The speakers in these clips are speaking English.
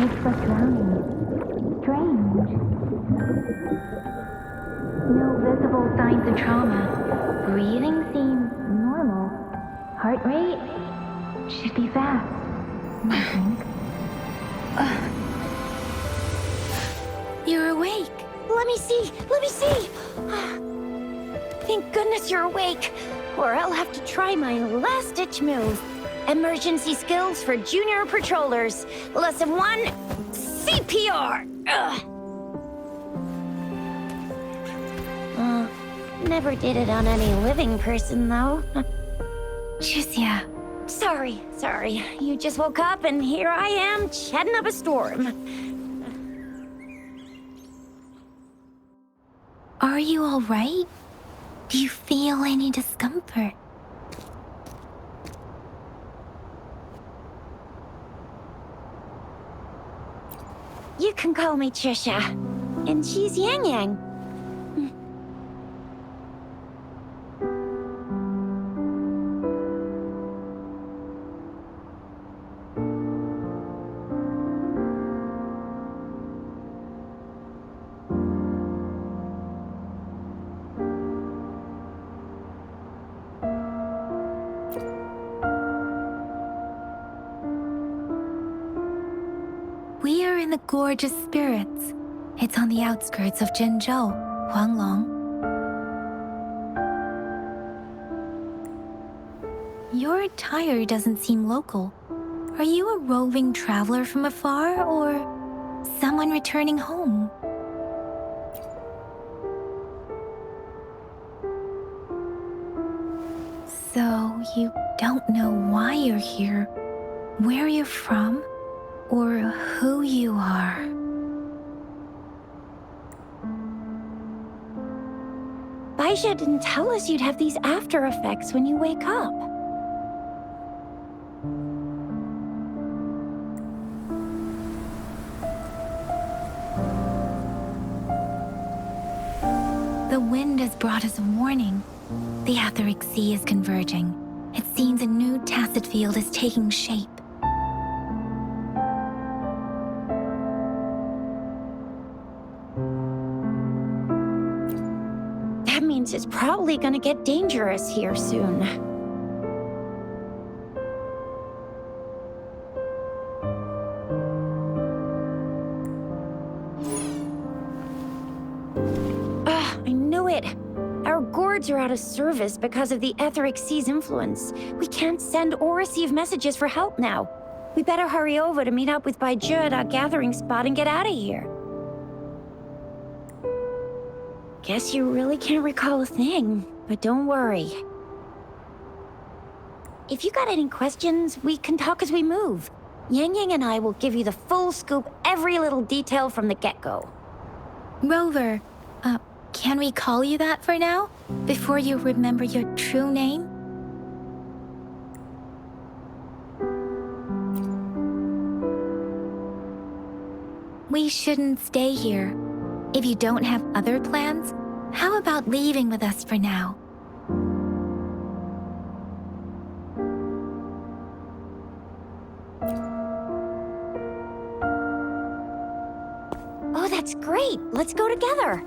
It's what's drowning. Strange. No visible signs of trauma. Breathing seems normal. Heart rate should be fast, I think. You're awake. Let me see! Let me see! Thank goodness you're awake, or I'll have to try my last-ditch move. Emergency skills for junior patrollers. Lesson 1, CPR! Never did it on any living person, though. Jusia. Sorry. You just woke up, and here I am, chatting up a storm. Are you all right? Do you feel any discomfort? You can call me Trisha, and she's Yang Yang. We are in the Gorgeous Spirits. It's on the outskirts of Jinzhou, Huanglong. Your attire doesn't seem local. Are you a roving traveler from afar, or someone returning home? So you don't know why you're here, where you're from, or who you are. Baisha didn't tell us you'd have these after effects when you wake up. The wind has brought us a warning. The Etheric Sea is converging. It seems a new tacit field is taking shape. That means it's probably gonna get dangerous here soon. I knew it! Our gourds are out of service because of the Etheric Sea's influence. We can't send or receive messages for help now. We better hurry over to meet up with Baiju at our gathering spot and get out of here. Guess you really can't recall a thing, but don't worry. If you got any questions, we can talk as we move. Yang Yang and I will give you the full scoop, every little detail from the get-go. Rover, can we call you that for now? Before you remember your true name? We shouldn't stay here. If you don't have other plans, how about leaving with us for now? Oh, that's great! Let's go together!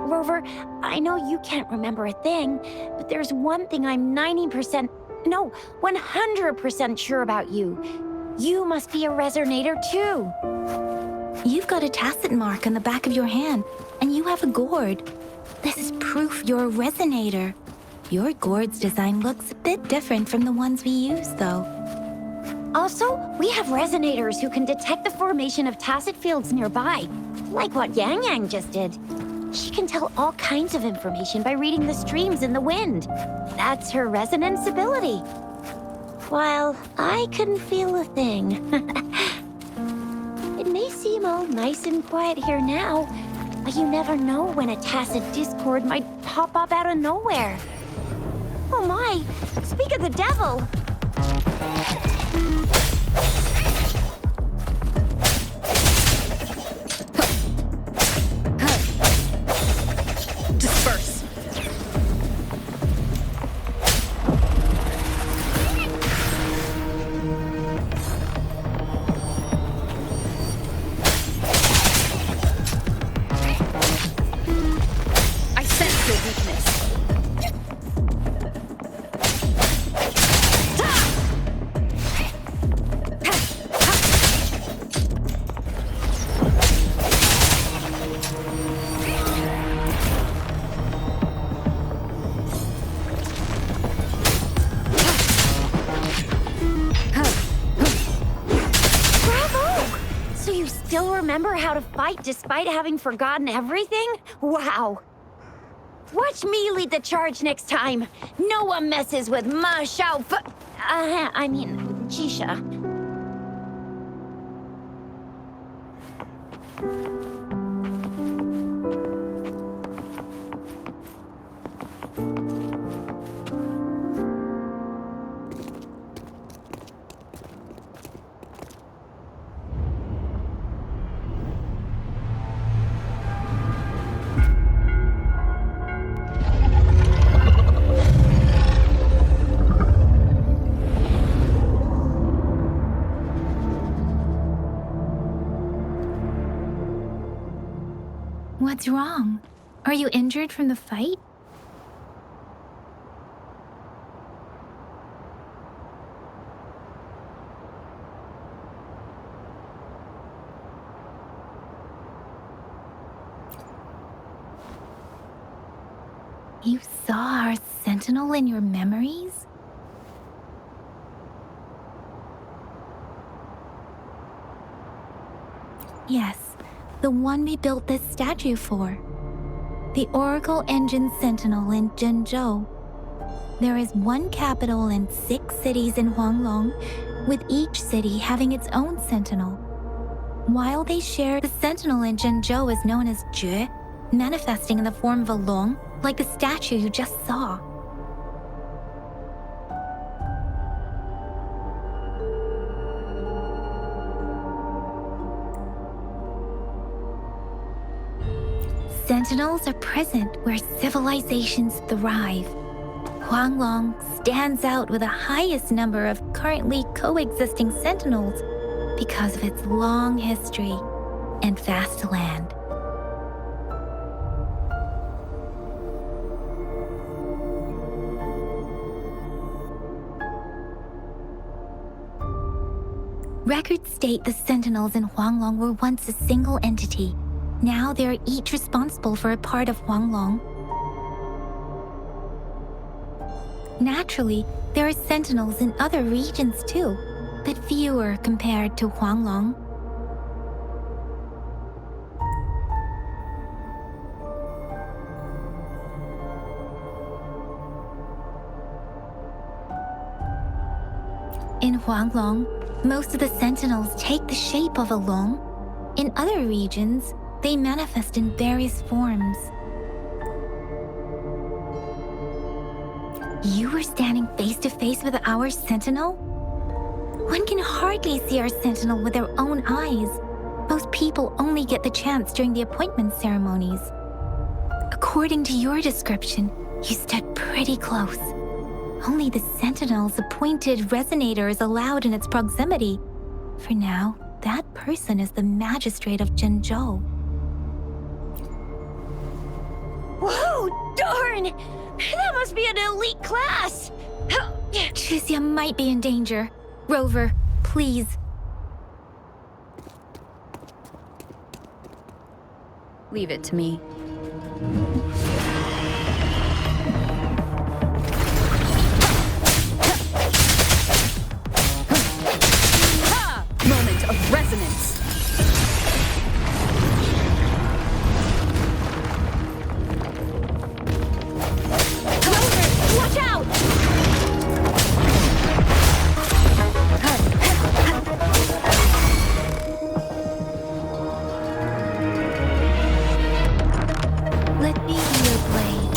Rover, I know you can't remember a thing, but there's one thing I'm 100% sure about you. You must be a resonator too. You've got a tacit mark on the back of your hand, and you have a gourd. This is proof you're a resonator. Your gourd's design looks a bit different from the ones we use, though. Also, we have resonators who can detect the formation of tacit fields nearby, like what Yang Yang just did. She can tell all kinds of information by reading the streams in the wind. That's her resonance ability. While I couldn't feel a thing. It may seem all nice and quiet here now, but you never know when a tacit discord might pop up out of nowhere. Oh my, speak of the devil! remember how to fight despite having forgotten everything? Wow. Watch me lead the charge next time. No one messes with Ma Xiao Jisha. What's wrong? Are you injured from the fight? You saw our sentinel in your memories? Yes, the one we built this statue for. The Oracle Engine Sentinel in Zhenzhou. There is one capital and 6 cities in Huanglong, with each city having its own sentinel. While they share, the sentinel in Zhenzhou is known as Jue, manifesting in the form of a long, like the statue you just saw. Sentinels are present where civilizations thrive. Huanglong stands out with the highest number of currently coexisting sentinels because of its long history and vast land. Records state the sentinels in Huanglong were once a single entity. Now they are each responsible for a part of Huanglong. Naturally, there are sentinels in other regions too, but fewer compared to Huanglong. In Huanglong, most of the sentinels take the shape of a long. In other regions, they manifest in various forms. You were standing face to face with our sentinel? One can hardly see our sentinel with their own eyes. Most people only get the chance during the appointment ceremonies. According to your description, you stood pretty close. Only the sentinel's appointed resonator is allowed in its proximity. For now, that person is the magistrate of Zhenzhou. Whoa, darn! That must be an elite class! Chixia might be in danger. Rover, please. Leave it to me. Moment of resonance. Watch out! Let me be your blade.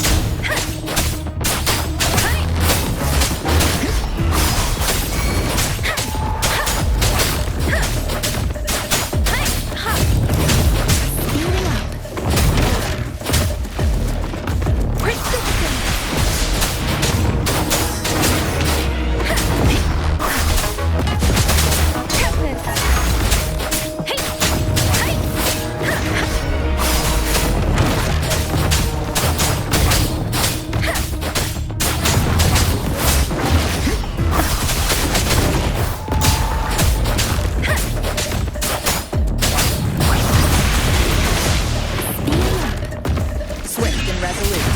Speeding up. Swift and resolute.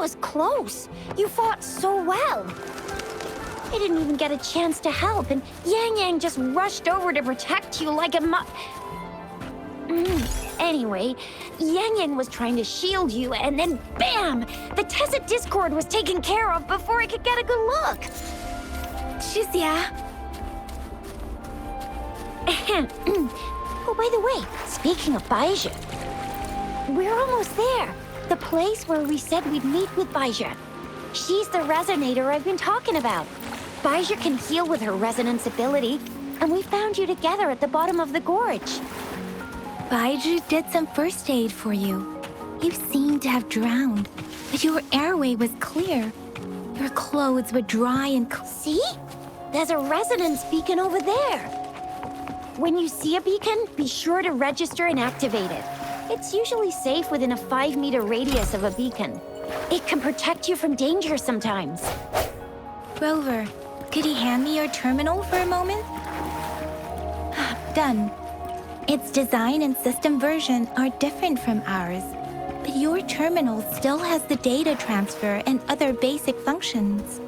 was close. You fought so well. I didn't even get a chance to help, and Yang Yang just rushed over to protect you like a Anyway, Yang Yang was trying to shield you, and then BAM! The Tacet Discord was taken care of before I could get a good look. Shizia. Oh, by the way, speaking of Baizhi, we're almost there. The place where we said we'd meet with Baizhi. She's the resonator I've been talking about. Baizhi can heal with her resonance ability, and we found you together at the bottom of the gorge. Baizhi did some first aid for you. You seemed to have drowned, but your airway was clear. Your clothes were dry and See? There's a resonance beacon over there. When you see a beacon, be sure to register and activate it. It's usually safe within a 5-meter radius of a beacon. It can protect you from danger sometimes. Rover, could you hand me your terminal for a moment? Done. Its design and system version are different from ours, but your terminal still has the data transfer and other basic functions.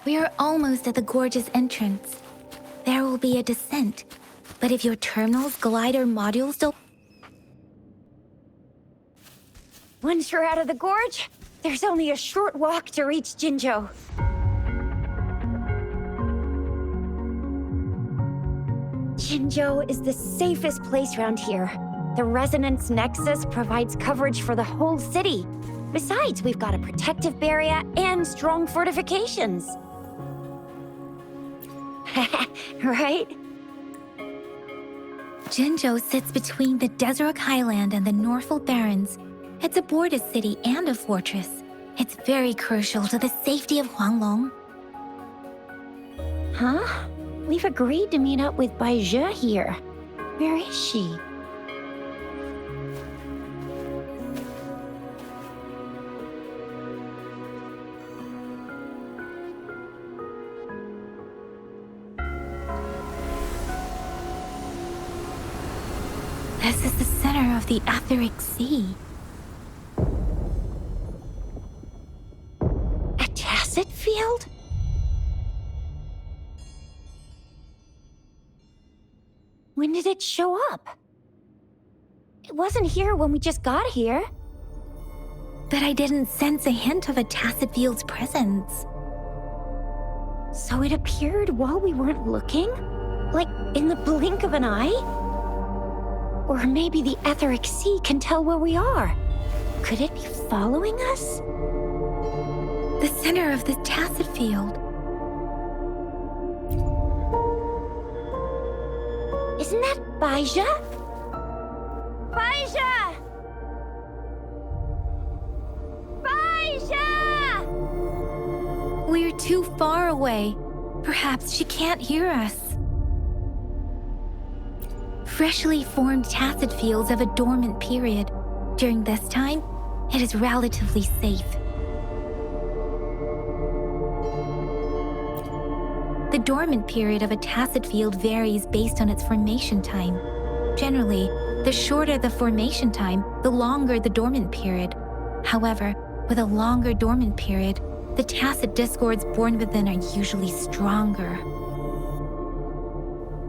We are almost at the gorge's entrance. There will be a descent, but if your terminal's glider modules don't... Once you're out of the gorge, there's only a short walk to reach Jinzhou. Jinzhou is the safest place around here. The Resonance Nexus provides coverage for the whole city. Besides, we've got a protective barrier and strong fortifications. Right? Jinzhou sits between the Desert Highland and the Norfolk Barrens. It's a border city and a fortress. It's very crucial to the safety of Huanglong. Huh? We've agreed to meet up with Baizhi here. Where is she? This is the center of the Etheric Sea. A Tacet field? When did it show up? It wasn't here when we just got here. But I didn't sense a hint of a Tacet field's presence. So it appeared while we weren't looking? Like in the blink of an eye? Or maybe the Etheric Sea can tell where we are. Could it be following us? The center of the Tacet field. Isn't that Baizhi? Baizhi! Baizhi! We're too far away. Perhaps she can't hear us. Freshly formed Tacet fields have a dormant period. During this time, it is relatively safe. The dormant period of a Tacet field varies based on its formation time. Generally, the shorter the formation time, the longer the dormant period. However, with a longer dormant period, the Tacet discords born within are usually stronger.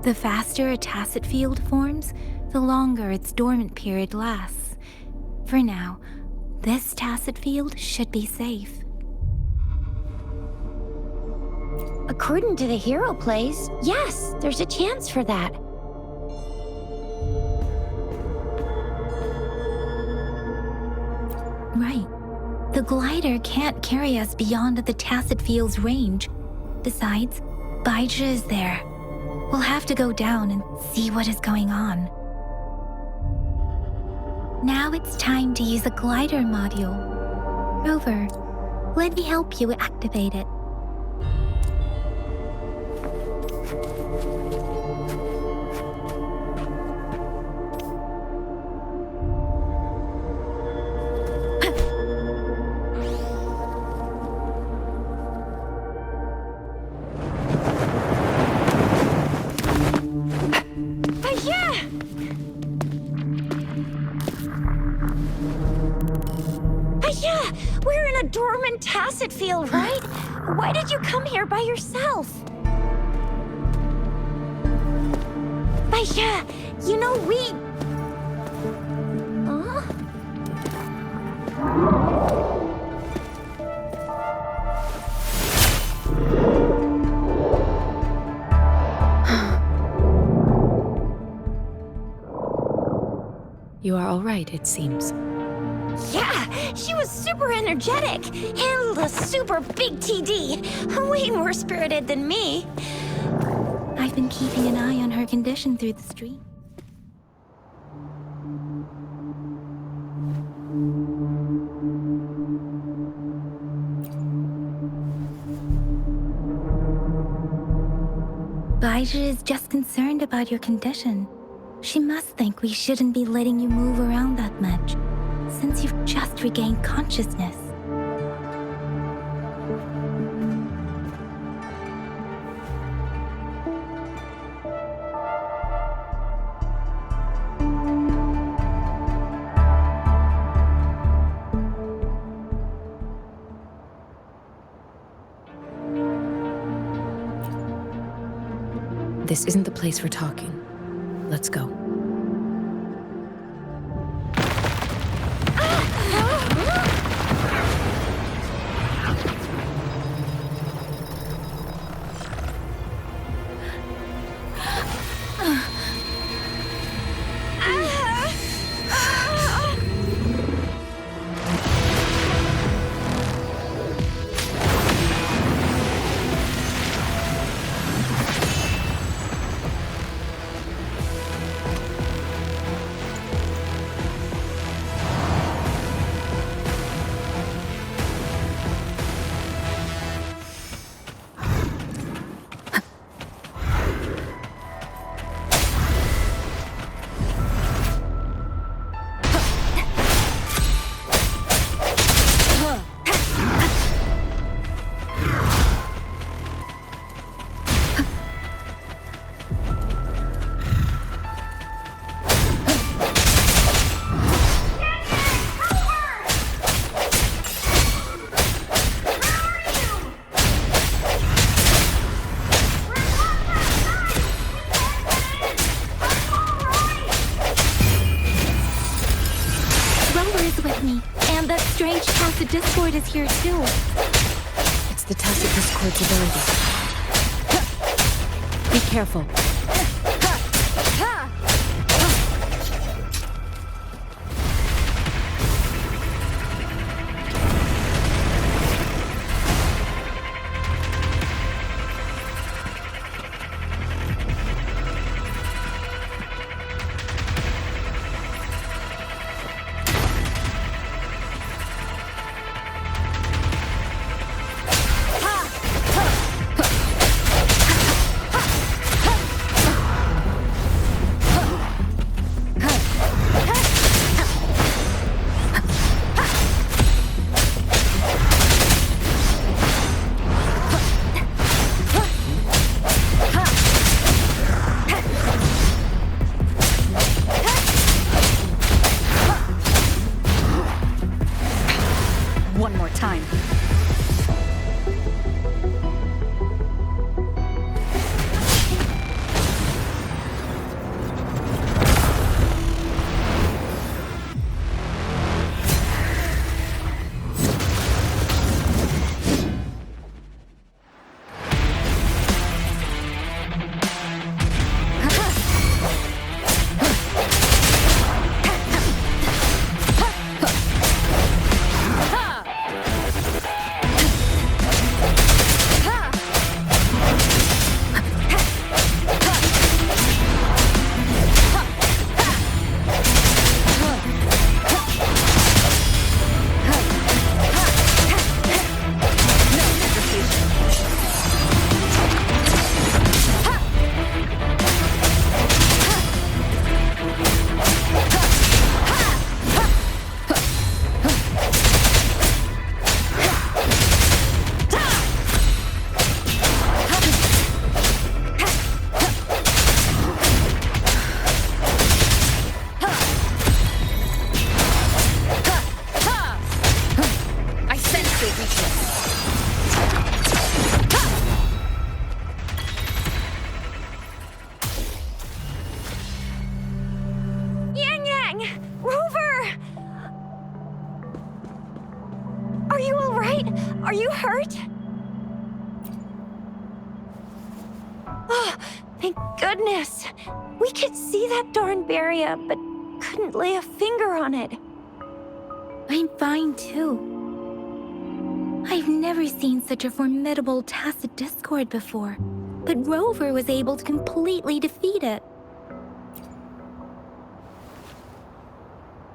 The faster a Tacet field forms, the longer its dormant period lasts. For now, this Tacet field should be safe. According to the hero plays, yes, there's a chance for that. Right. The glider can't carry us beyond the Tacet field's range. Besides, Baizhi is there. We'll have to go down and see what is going on. Now it's time to use a glider module. Rover, let me help you activate it. Yeah, we're in a dormant tacit field, right? Why did you come here by yourself? Baisha, you know we... Huh? You are all right, it seems. Yeah, she was super energetic. Handled a super big TD. Way more spirited than me. I've been keeping an eye on her condition through the stream. Baija is just concerned about your condition. She must think we shouldn't be letting you move around that much, since you've just regained consciousness. This isn't the place for talking. Let's go. Strange Tacit Discord is here too. It's the Tacit Discord's ability. Be careful. One more time. Are you hurt? Oh, thank goodness. We could see that darn barrier, but couldn't lay a finger on it. I'm fine too. I've never seen such a formidable tacit discord before, but Rover was able to completely defeat it.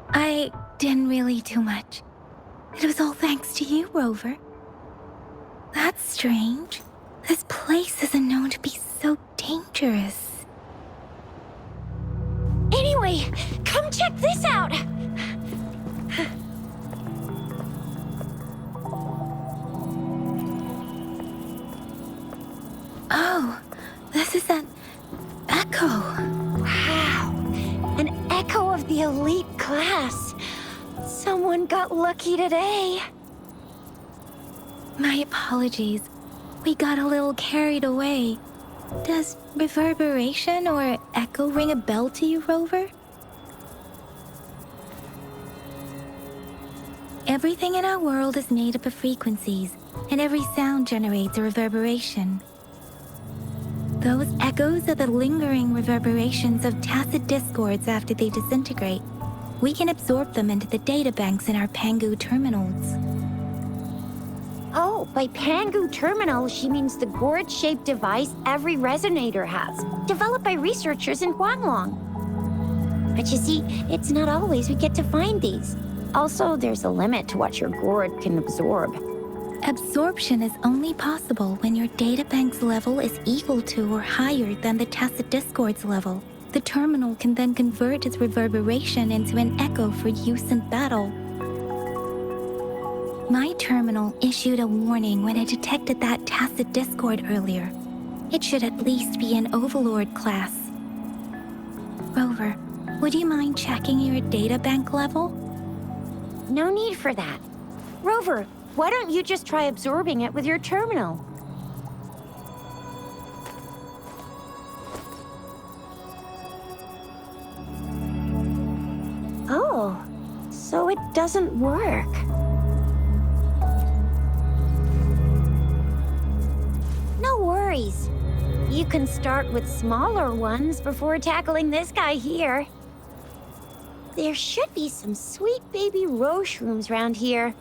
I didn't really do much. It was all thanks to you, Rover. That's strange. This place isn't known to be so dangerous. Anyway, come check this out. Oh, this is an echo. Wow, an echo of the elite class. Someone got lucky today. My apologies. We got a little carried away. Does reverberation or echo ring a bell to you, Rover? Everything in our world is made up of frequencies, and every sound generates a reverberation. Those echoes are the lingering reverberations of tacit discords after they disintegrate. We can absorb them into the data banks in our Pangu terminals. Oh, by Pangu Terminal, she means the gourd-shaped device every resonator has, developed by researchers in Guanglong. But you see, it's not always we get to find these. Also, there's a limit to what your gourd can absorb. Absorption is only possible when your databank's level is equal to or higher than the tacit discord's level. The terminal can then convert its reverberation into an echo for use in battle. My terminal issued a warning when it detected that tacit discord earlier. It should at least be an Overlord class. Rover, would you mind checking your databank level? No need for that. Rover, why don't you just try absorbing it with your terminal? Oh, so it doesn't work. No worries. You can start with smaller ones before tackling this guy here. There should be some sweet baby roche rooms around here.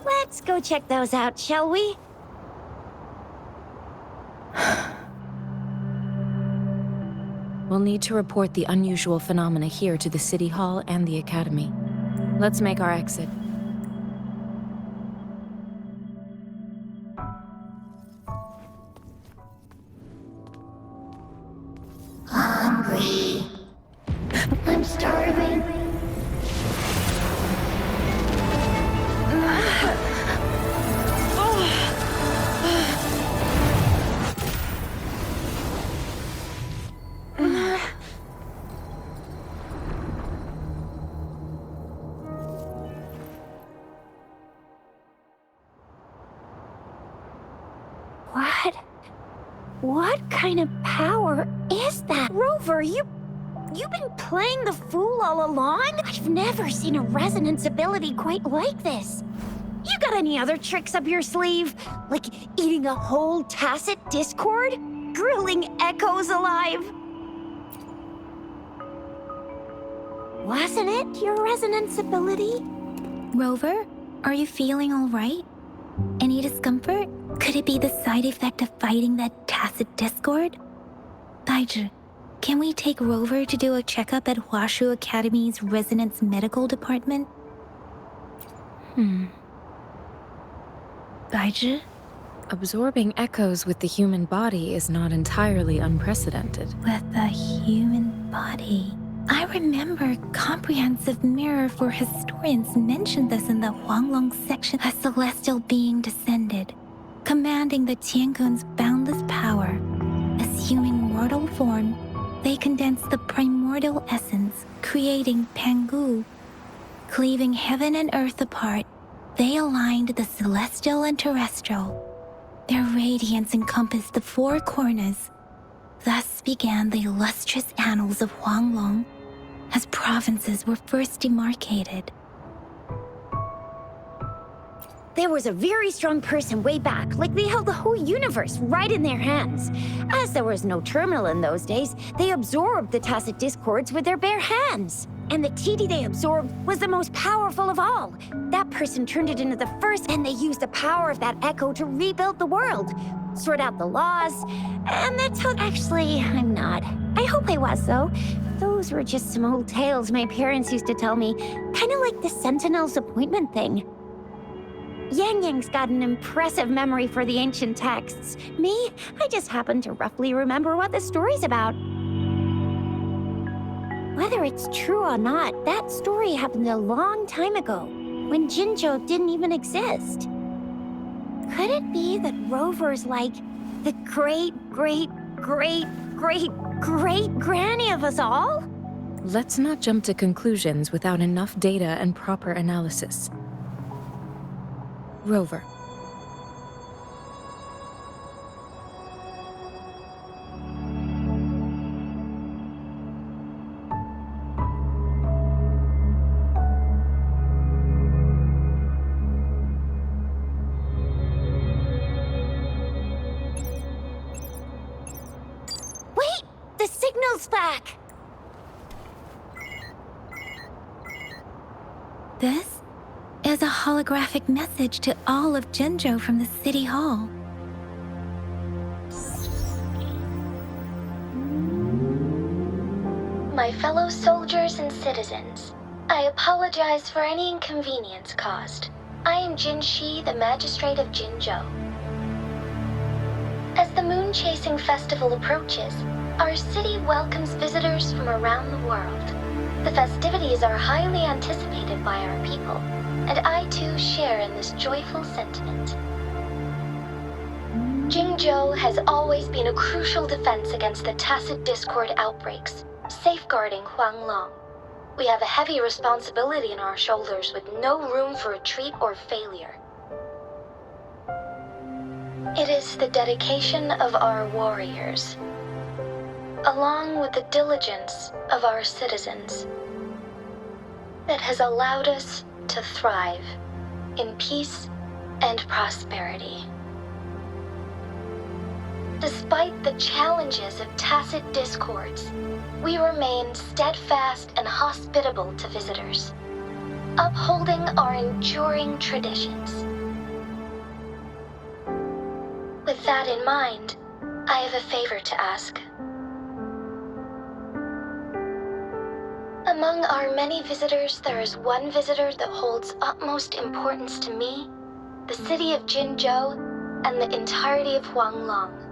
Let's go check those out, shall we? We'll need to report the unusual phenomena here to the City Hall and the Academy. Let's make our exit. Hungry. I'm starving. What kind of power is that? Rover, you've been playing the fool all along? I've never seen a resonance ability quite like this. You got any other tricks up your sleeve? Like eating a whole tacit discord? Grilling echoes alive? Wasn't it your resonance ability? Rover, are you feeling all right? Any discomfort? Could it be the side effect of fighting that tacit discord? Baizhi, can we take Rover to do a checkup at Huashu Academy's Resonance Medical Department? Baizhi? Absorbing echoes with the human body is not entirely unprecedented. With the human body. I remember Comprehensive Mirror for Historians mentioned this in the Huanglong section. A celestial being descended, commanding the Tiankun's boundless power. Assuming mortal form, they condensed the primordial essence, creating Pangu. Cleaving heaven and earth apart, they aligned the celestial and terrestrial. Their radiance encompassed the four corners. Thus began the illustrious annals of Huanglong, as provinces were first demarcated. there was a very strong person way back, like they held the whole universe right in their hands. As there was no terminal in those days, they absorbed the tacit discords with their bare hands. And the TD they absorbed was the most powerful of all. That person turned it into the first, and they used the power of that echo to rebuild the world, sort out the laws, and that's how— Actually, I'm not. I hope I was, though. Those were just some old tales my parents used to tell me, kind of like the Sentinel's appointment thing. Yang Yang's got an impressive memory for the ancient texts. Me, I just happen to roughly remember what the story's about. Whether it's true or not, that story happened a long time ago, when Jinzhou didn't even exist. Could it be that Rover's like the great-great-great-great-great-granny of us all? Let's not jump to conclusions without enough data and proper analysis. Rover. Wait! The signal's back! This is a holographic message to all of Jinzhou from the City Hall. My fellow soldiers and citizens, I apologize for any inconvenience caused. I am Jin Shi, the Magistrate of Jinzhou. As the Moon Chasing Festival approaches, our city welcomes visitors from around the world. The festivities are highly anticipated by our people, and I too share in this joyful sentiment. Jinzhou has always been a crucial defense against the tacit discord outbreaks, safeguarding Huanglong. We have a heavy responsibility on our shoulders with no room for retreat or failure. It is the dedication of our warriors, along with the diligence of our citizens, that has allowed us to thrive in peace and prosperity. Despite the challenges of tacit discords, we remain steadfast and hospitable to visitors, upholding our enduring traditions. With that in mind, I have a favor to ask. Among our many visitors, there is one visitor that holds utmost importance to me, the city of Jinzhou, and the entirety of Huanglong.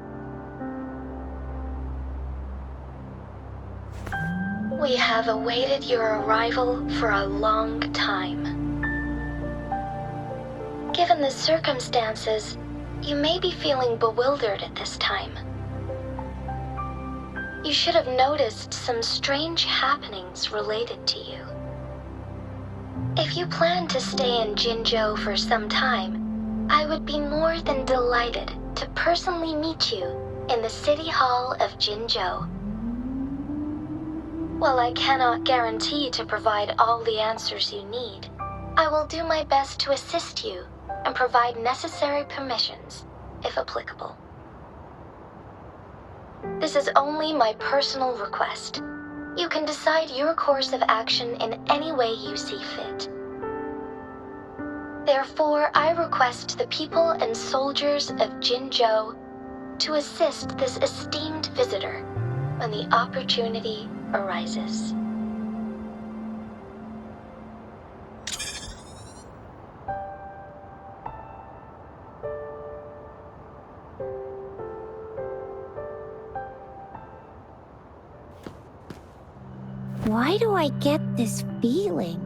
We have awaited your arrival for a long time. Given the circumstances, you may be feeling bewildered at this time. You should have noticed some strange happenings related to you. If you plan to stay in Jinzhou for some time, I would be more than delighted to personally meet you in the City Hall of Jinzhou. While I cannot guarantee to provide all the answers you need, I will do my best to assist you and provide necessary permissions, if applicable. This is only my personal request. You can decide your course of action in any way you see fit. Therefore, I request the people and soldiers of Jinzhou to assist this esteemed visitor when the opportunity arises. Why do I get this feeling?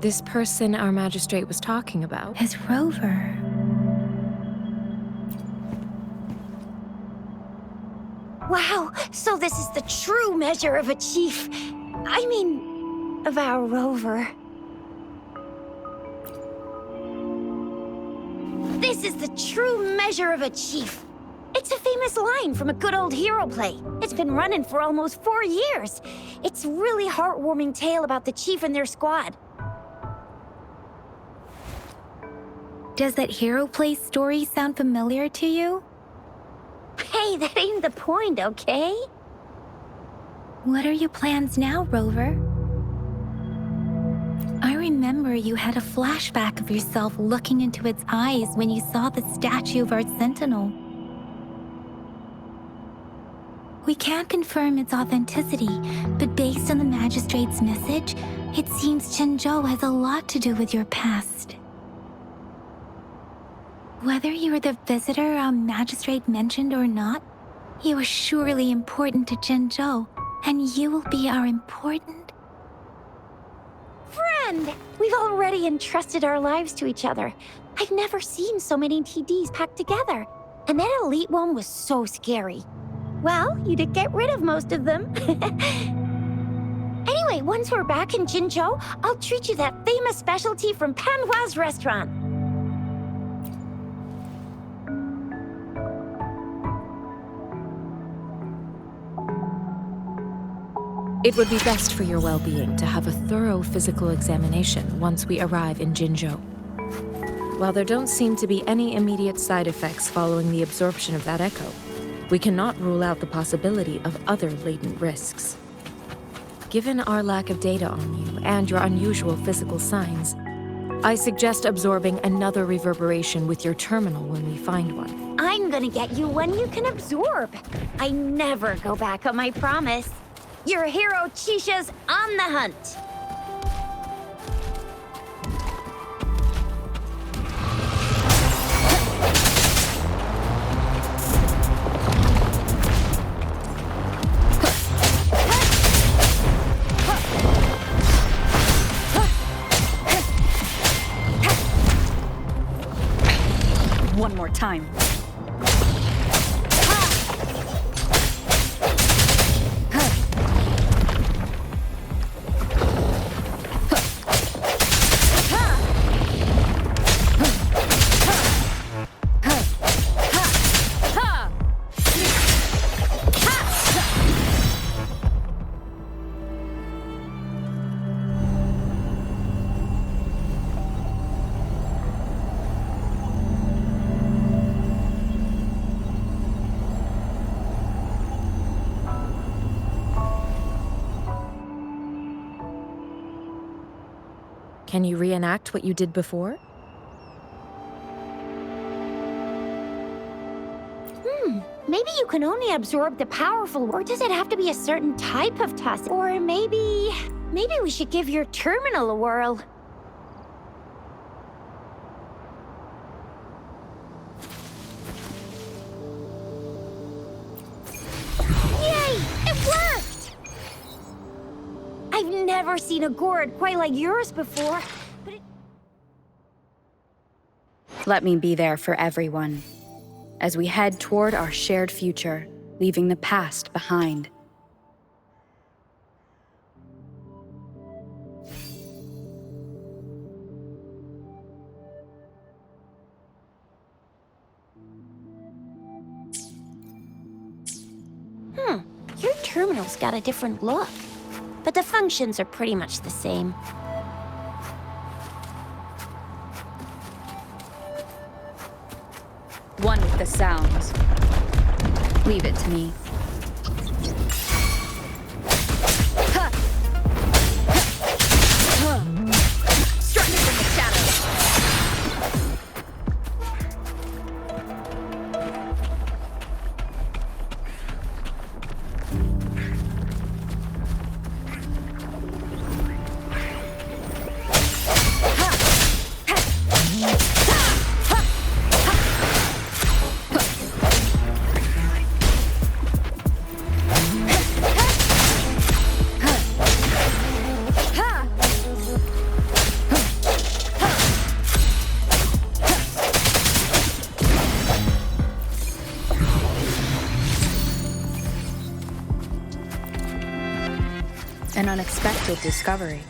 This person our magistrate was talking about. Is Rover. Wow, so this is the true measure of a chief. I mean, of our Rover. This is the true measure of a chief. It's a famous line from a good old hero play. It's been running for almost 4 years. It's a really heartwarming tale about the chief and their squad. Does that hero place story sound familiar to you? Hey, that ain't the point, okay? What are your plans now, Rover? I remember you had a flashback of yourself looking into its eyes when you saw the statue of our sentinel. We can't confirm its authenticity, but based on the magistrate's message, it seems Chenzhou has a lot to do with your past. Whether you were the visitor our magistrate mentioned or not, you are surely important to Zhenzhou, and you will be our important... Friend! We've already entrusted our lives to each other. I've never seen so many TDs packed together. And that elite one was so scary. Well, you did get rid of most of them. Anyway, once we're back in Jinzhou, I'll treat you that famous specialty from Panhua's restaurant. It would be best for your well-being to have a thorough physical examination once we arrive in Jinzhou. While there don't seem to be any immediate side effects following the absorption of that echo, we cannot rule out the possibility of other latent risks. Given our lack of data on you and your unusual physical signs, I suggest absorbing another reverberation with your terminal when we find one. I'm gonna get you one you can absorb. I never go back on my promise. Your hero Chisha's on the hunt. One more time. Can you reenact what you did before? Maybe you can only absorb the powerful, or does it have to be a certain type of tusk? Or maybe we should give your terminal a whirl. Yay! It worked! I've never seen a gourd quite like yours before, but it... Let me be there for everyone, as we head toward our shared future, leaving the past behind. Your terminal's got a different look, but the functions are pretty much the same. One with the sounds. Leave it to me. Strike it from the shadows. An unexpected discovery.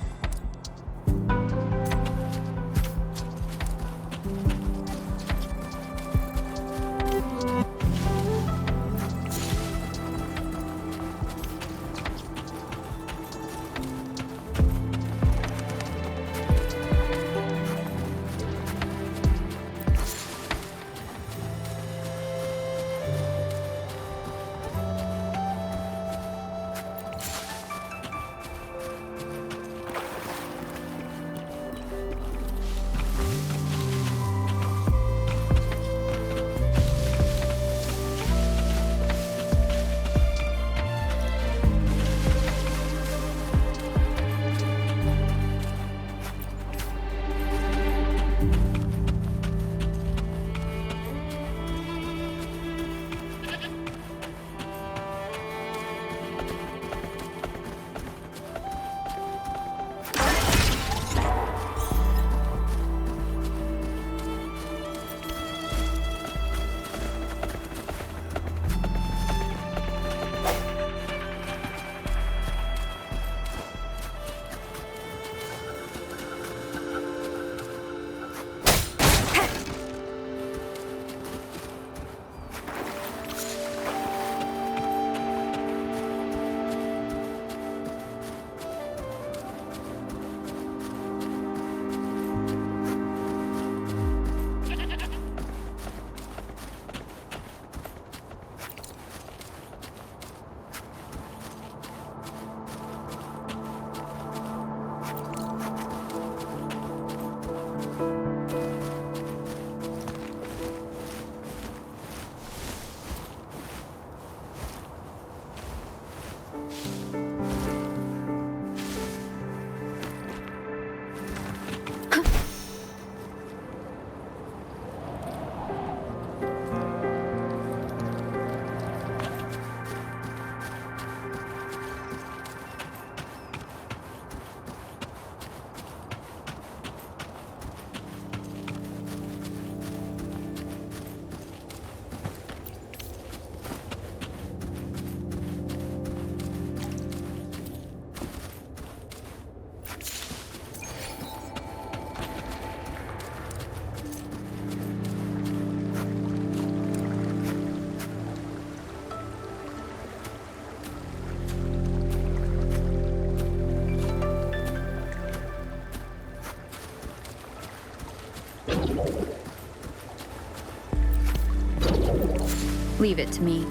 Leave it to me.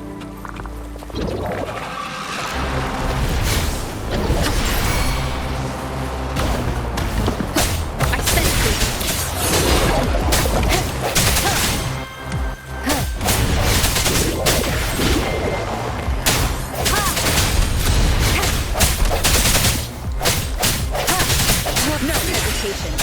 I sense no hesitation.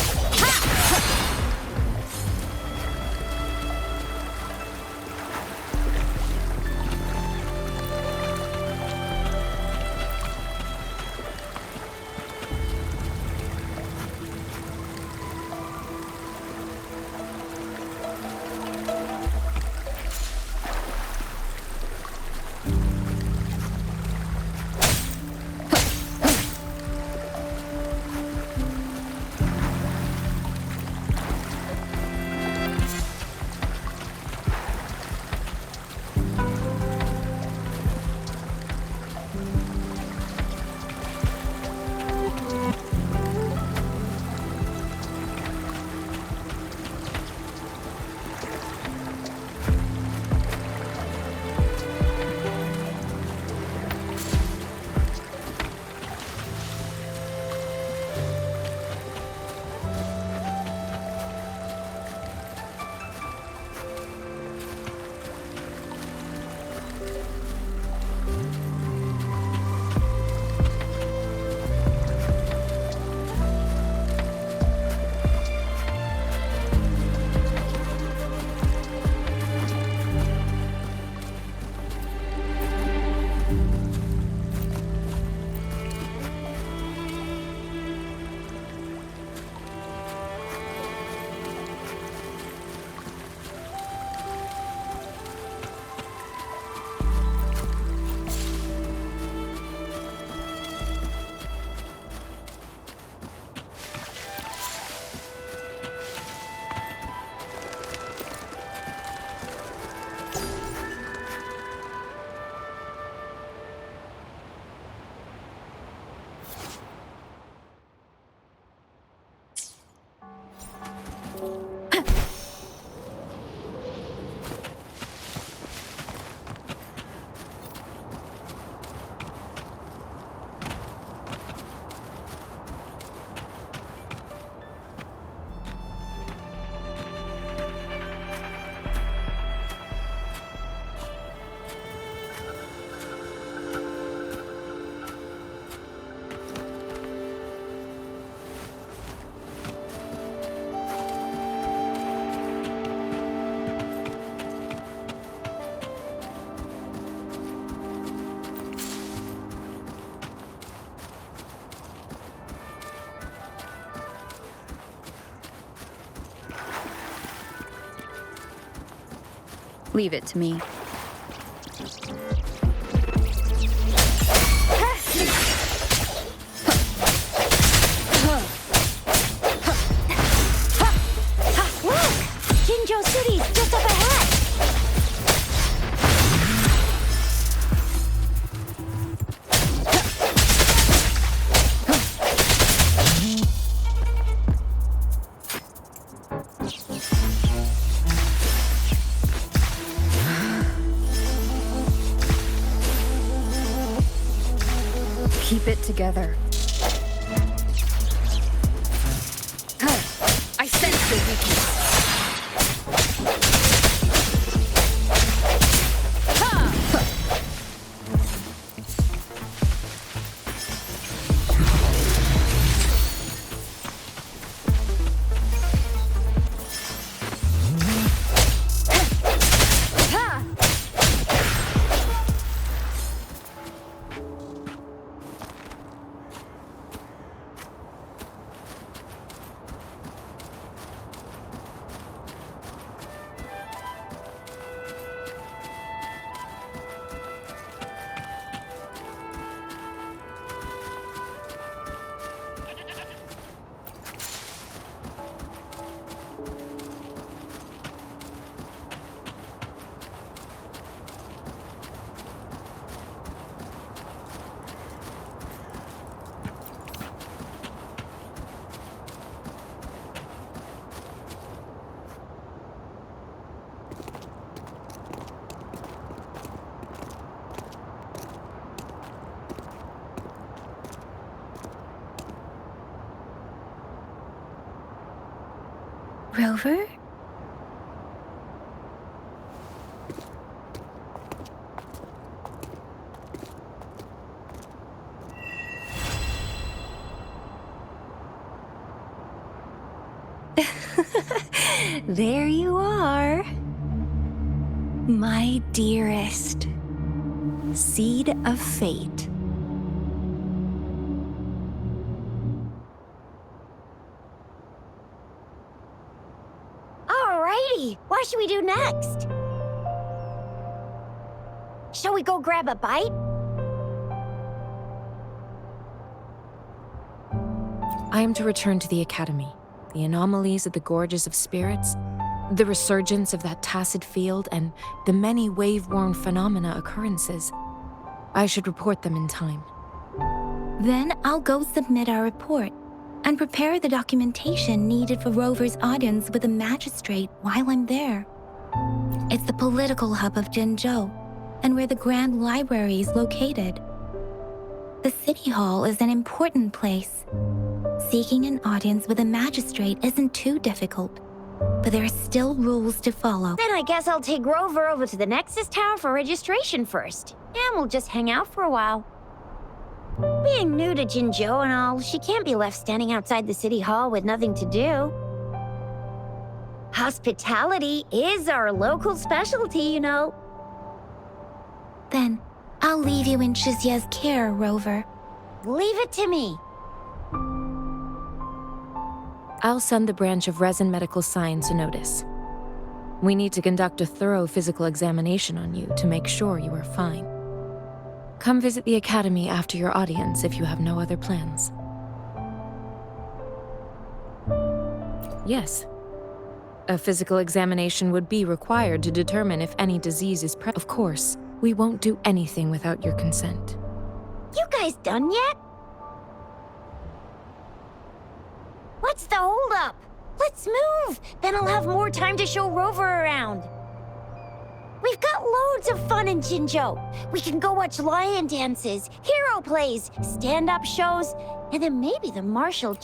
Leave it to me. Look! Jinzhou City's just up ahead! Keep it together. I sense your weakness. Rover? There you are. My dearest. Seed of fate. Alrighty, what should we do next? Shall we go grab a bite? I am to return to the Academy. The anomalies of the Gorges of Spirits, the resurgence of that tacit field, and the many wave-worn phenomena occurrences. I should report them in time. Then I'll go submit our report and prepare the documentation needed for Rover's audience with the magistrate while I'm there. It's the political hub of Jinzhou and where the Grand Library is located. The City Hall is an important place. Seeking an audience with a magistrate isn't too difficult, but there are still rules to follow. Then I guess I'll take Rover over to the Nexus Tower for registration first, and we'll just hang out for a while. Being new to Jinzhou and all, she can't be left standing outside the City Hall with nothing to do. Hospitality is our local specialty, you know. Then I'll leave you in Shizye's care, Rover. Leave it to me. I'll send the branch of Resin Medical Science a notice. We need to conduct a thorough physical examination on you to make sure you are fine. Come visit the Academy after your audience if you have no other plans. Yes. A physical examination would be required to determine if any disease is present. Of course, we won't do anything without your consent. You guys done yet? What's the holdup? Let's move! Then I'll have more time to show Rover around. We've got loads of fun in Jinzhou. We can go watch lion dances, hero plays, stand-up shows, and then maybe the martial...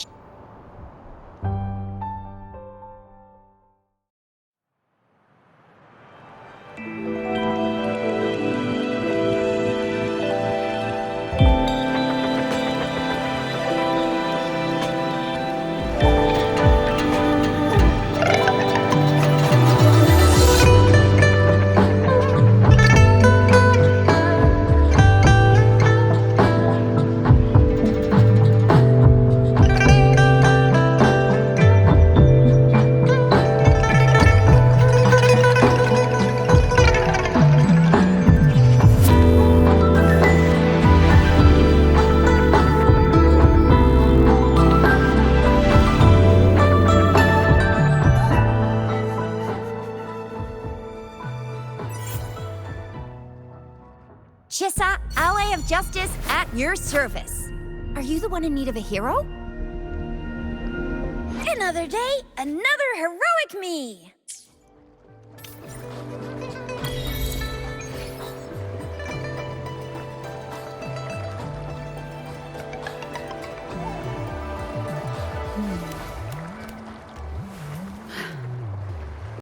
Chissa, ally of justice, at your service. Are you the one in need of a hero? Another day, another heroic me!